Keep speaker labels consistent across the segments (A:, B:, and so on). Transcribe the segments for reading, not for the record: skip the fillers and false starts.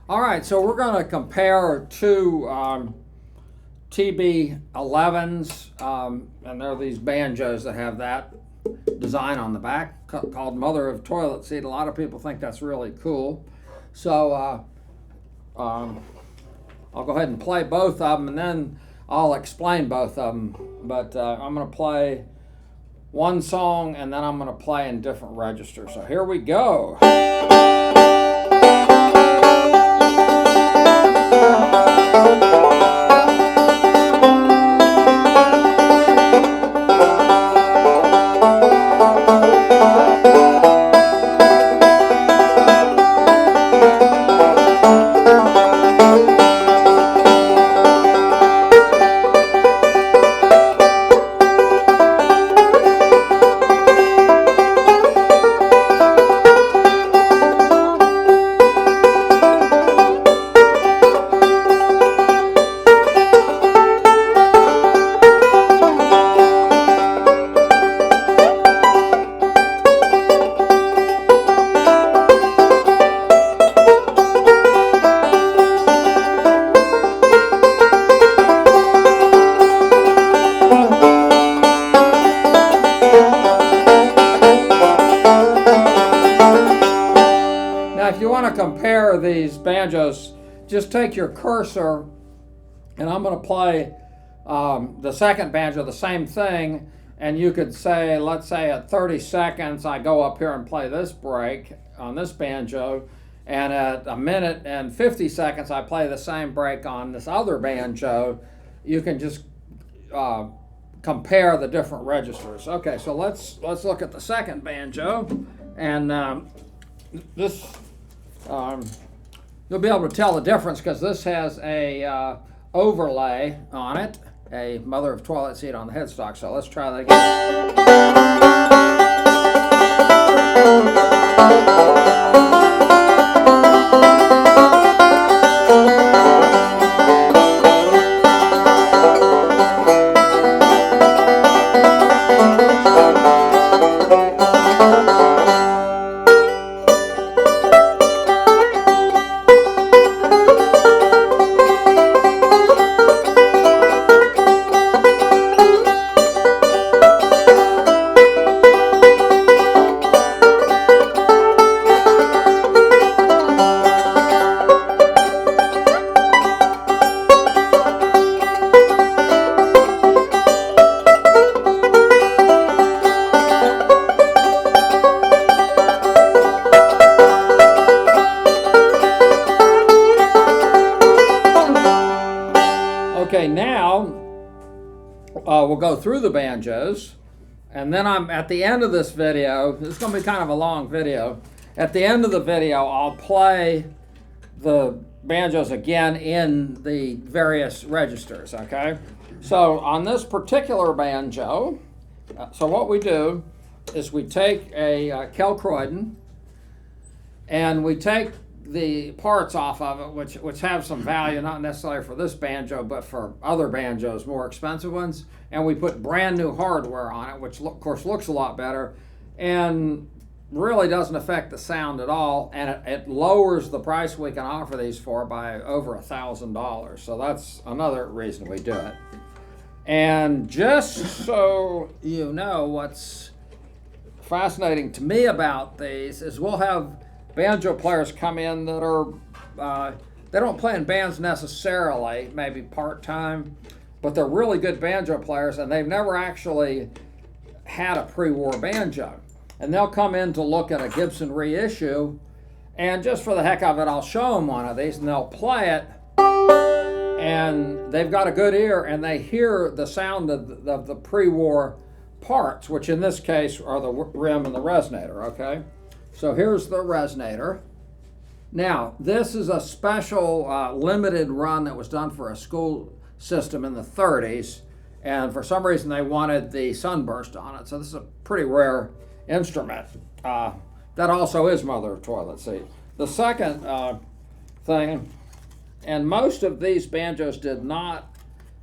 A: All right, so we're going to compare two TB11s, and they're these banjos that have that design on the back called Mother of Toilet Seat. A lot of people think that's really cool. So I'll go ahead and play both of them, and then I'll explain both of them. But I'm going to play one song, and then I'm going to play in different registers. So here we go. If you want to compare these banjos, just take your cursor, and I'm going to play the second banjo, the same thing, and you could say, let's say at 30 seconds, I go up here and play this break on this banjo, and at 1 minute and 50 seconds, I play the same break on this other banjo. You can just compare the different registers. Okay, so let's look at the second banjo, and this. You'll be able to tell the difference because this has a overlay on it, a Mother of Toilet Seat on the headstock. So let's try that again. Okay, now we'll go through the banjos, and then I'm at the end of this video. This is going to be kind of a long video. At the end of the video, I'll play the banjos again in the various registers, okay? So on this particular banjo, so what we do is we take a Kel-Croydon, and we take the parts off of it, which have some value, not necessarily for this banjo, but for other banjos, more expensive ones. And we put brand new hardware on it, which of course looks a lot better and really doesn't affect the sound at all. And it lowers the price we can offer these for by over $1,000. So that's another reason we do it. And just so you know, what's fascinating to me about these is we'll have banjo players come in that are, they don't play in bands necessarily, maybe part-time, but they're really good banjo players, and they've never actually had a pre-war banjo. And they'll come in to look at a Gibson reissue, and just for the heck of it, I'll show them one of these, and they'll play it, and they've got a good ear, and they hear the sound of the pre-war parts, which in this case are the rim and the resonator, okay? So here's the resonator. Now, this is a special limited run that was done for a school system in the 30s, and for some reason they wanted the sunburst on it. So this is a pretty rare instrument. That also is Mother of Toilet Seat. The second thing, and most of these banjos did not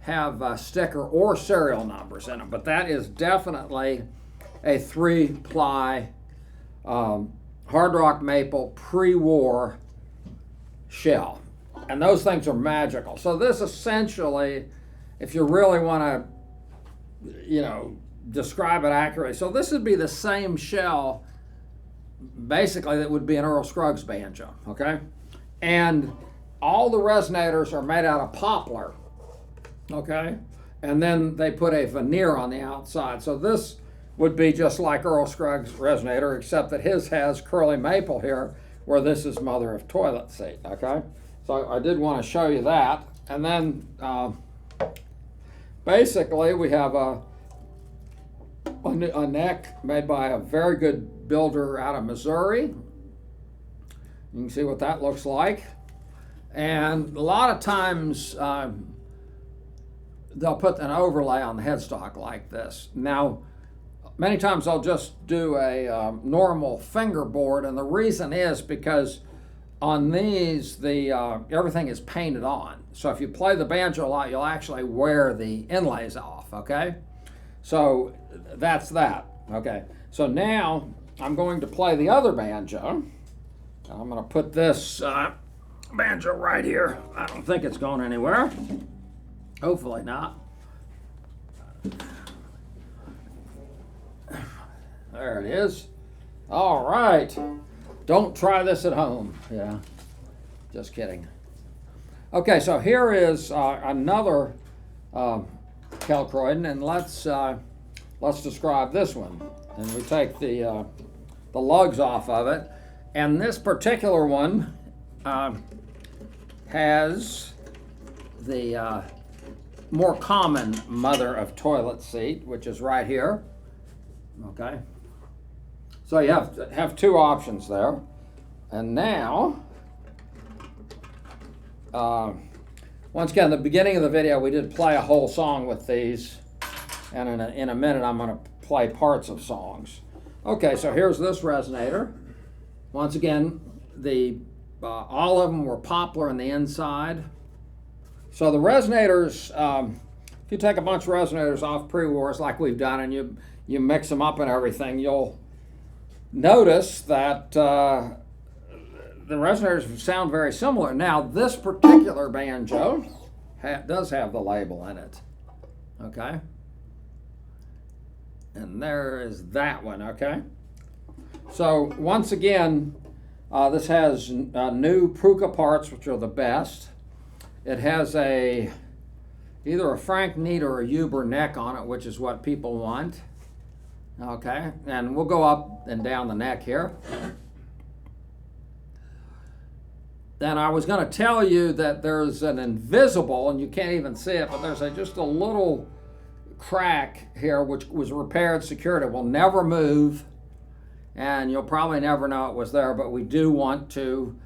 A: have sticker or serial numbers in them, but that is definitely a 3-ply hard rock maple pre-war shell. And those things are magical. So this essentially, if you really want to, you know, describe it accurately, so this would be the same shell, basically, that would be an Earl Scruggs banjo, okay? And all the resonators are made out of poplar, okay? And then they put a veneer on the outside. So this would be just like Earl Scruggs' resonator, except that his has curly maple here, where this is mother of toilet seat, okay? So I did want to show you that. And then basically we have a neck made by a very good builder out of Missouri. You can see what that looks like. And a lot of times they'll put an overlay on the headstock like this. Now, many times I'll just do a normal fingerboard, and the reason is because on these, everything is painted on. So if you play the banjo a lot, you'll actually wear the inlays off, okay? So that's that, okay? So now I'm going to play the other banjo. I'm going to put this banjo right here. I don't think it's going anywhere. Hopefully not. There it is. All right. Don't try this at home. Yeah, just kidding. Okay, so here is another Kelkroyden, and let's describe this one. And we take the lugs off of it, and this particular one has the more common mother of toilet seat, which is right here. Okay. So you have two options there. And now, once again, the beginning of the video, we did play a whole song with these. And in a minute, I'm going to play parts of songs. Okay, so here's this resonator. Once again, all of them were poplar on the inside. So the resonators, if you take a bunch of resonators off pre-wars like we've done, and you mix them up and everything, you'll notice that the resonators sound very similar. Now, this particular banjo does have the label in it, okay? And there is that one, okay? So, once again, this has new Pruka parts, which are the best. It has either a Frank Neat or a Huber neck on it, which is what people want. Okay, and we'll go up and down the neck here. Then I was going to tell you that there's an invisible, and you can't even see it, but there's just a little crack here which was repaired, secured. It will never move, and you'll probably never know it was there, but we do want to,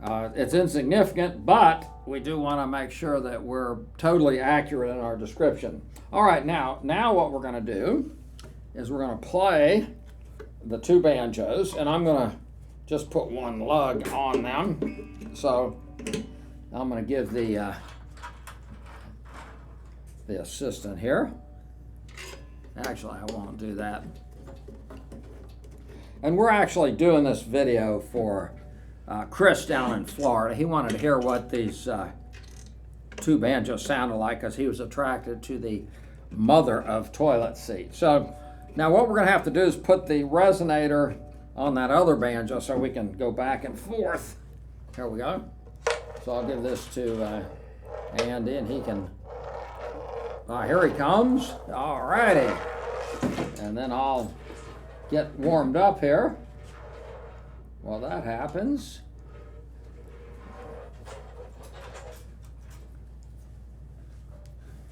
A: it's insignificant, but we do want to make sure that we're totally accurate in our description. All right, now what we're going to do is we're going to play the two banjos, and I'm going to just put one lug on them. So I'm going to give the assistant here. Actually, I won't do that. And we're actually doing this video for Chris down in Florida. He wanted to hear what these two banjos sounded like because he was attracted to the mother of toilet seat. So now what we're going to have to do is put the resonator on that other banjo so we can go back and forth. Here we go. So I'll give this to Andy, and he can, here he comes. All righty. And then I'll get warmed up here while that happens.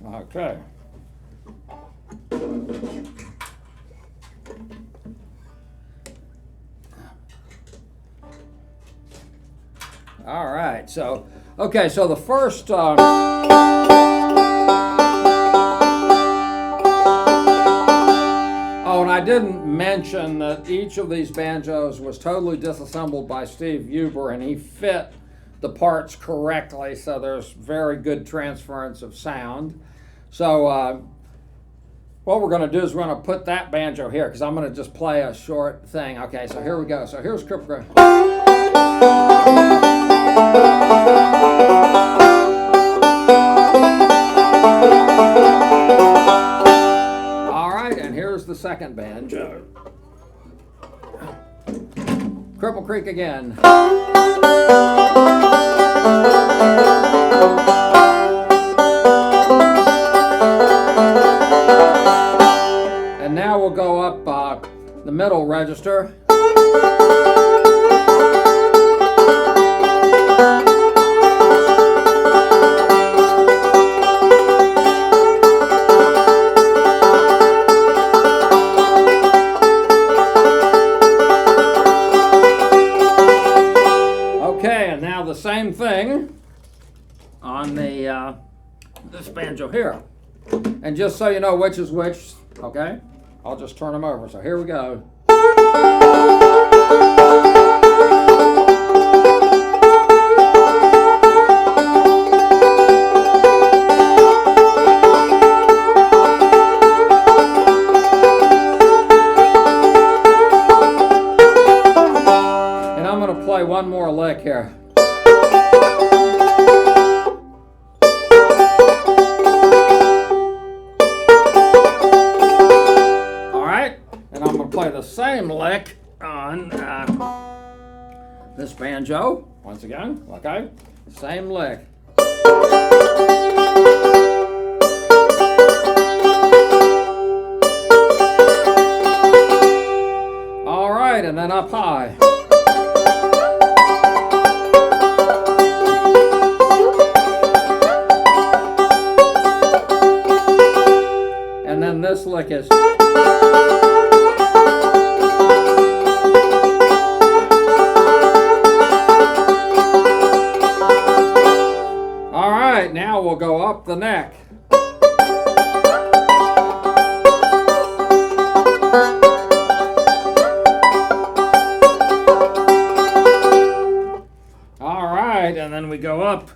A: Okay. All right, so, okay, so the first, oh, and I didn't mention that each of these banjos was totally disassembled by Steve Huber, and he fit the parts correctly, so there's very good transference of sound. So what we're going to do is we're going to put that banjo here, because I'm going to just play a short thing. Okay, so here we go. So here's Crypto. Camel Creek again. And now we'll go up the middle register. Okay, and now the same thing on the this banjo here. And just so you know which is which, okay, I'll just turn them over. So here we go. And I'm going to play one more lick here. Play the same lick on this banjo once again. Okay, same lick. All right, and then up high. And then this lick is. Now we'll go up the neck. All right, and then we go up,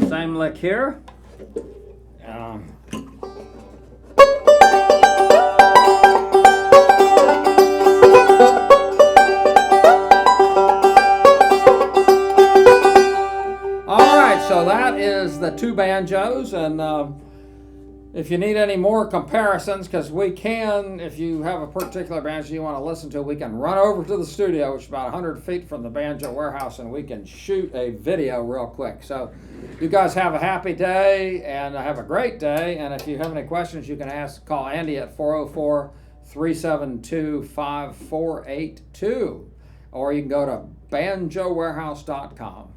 A: same lick here. So that is the two banjos, and if you need any more comparisons, because we can, if you have a particular banjo you want to listen to, we can run over to the studio, which is about 100 feet from the banjo warehouse, and we can shoot a video real quick. So you guys have a happy day, and have a great day, and if you have any questions, you can call Andy at 404-372-5482, or you can go to banjowarehouse.com.